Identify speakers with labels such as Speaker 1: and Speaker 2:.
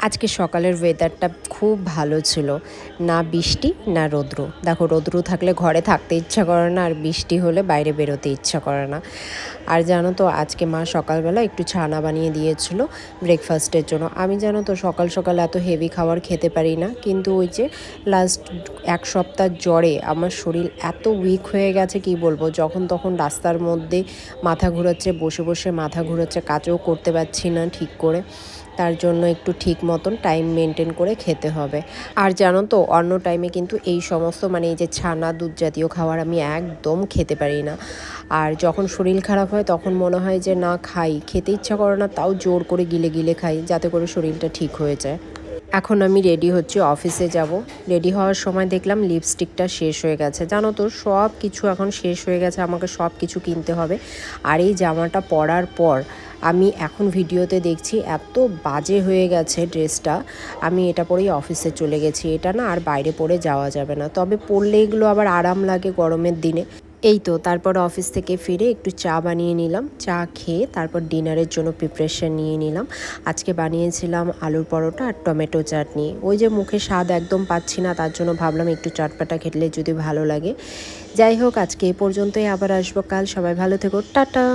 Speaker 1: আজকে সকালের ওয়েদারটা খুব ভালো ছিল, না বৃষ্টি না রৌদ্র। দেখো, রৌদ্র থাকলে ঘরে থাকতে ইচ্ছা করে না, আর বৃষ্টি হলে বাইরে বেরোতে ইচ্ছা করে না। আর জানো তো, আজকে মা সকালবেলা একটু ছানা বানিয়ে দিয়েছিল ব্রেকফাস্টের জন্য। আমি জানো তো সকাল সকাল এত হেভি খাবার খেতে পারি না, কিন্তু ওই যে লাস্ট এক সপ্তাহ জ্বরে আমার শরীর এত উইক হয়ে গেছে কি বলবো। যখন তখন রাস্তার মধ্যে মাথা ঘুরাচ্ছে, বসে বসে মাথা ঘুরাচ্ছে, কাজও করতে পারছি না ঠিক করে। তার জন্য একটু ঠিক মতন টাইম মেনটেন করে খেতে হবে। আর জানো তো, অন্য টাইমে কিন্তু এই সমস্ত এই যে ছানা দুধ জাতীয় খাবার আমি একদম খেতে পারি না। আর যখন শরীর খারাপ হয় তখন মনে হয় যে না খাই, খেতে ইচ্ছা করে না, তাও জোর করে গিলে গিলে খাই যাতে করে শরীরটা ঠিক হয়ে যায়। এখন আমি রেডি হচ্ছি, অফিসে যাব। রেডি হওয়ার সময় দেখলাম লিপস্টিকটা শেষ হয়ে গেছে। জানো তো, সব কিছু এখন শেষ হয়ে গেছে, আমাকে সব কিছু কিনতে হবে। আর এই জামাটা পরার পর আমি এখন ভিডিওতে দেখছি এত বাজে হয়ে গেছে ড্রেসটা। আমি এটা পরেই অফিসে চলে গেছি। এটা না আর বাইরে পরে যাওয়া যাবে না, তবে পরলে এগুলো আবার আরাম লাগে গরমের দিনে। এই তো, তারপর অফিস থেকে ফিরে একটু চা বানিয়ে নিলাম। চা খেয়ে তারপর ডিনারের জন্য প্রিপারেশন নিয়ে নিলাম। আজকে বানিয়েছিলাম আলুর পরোটা আর টমেটো চাটনি। ওই যে মুখে স্বাদ একদম পাচ্ছি না, তার জন্য ভাবলাম একটু চটপাটা খেলে যদি ভালো লাগে। যাই হোক, আজকে এ পর্যন্তই, আবার আসবো কাল। সবাই ভালো থেকো, টাটা।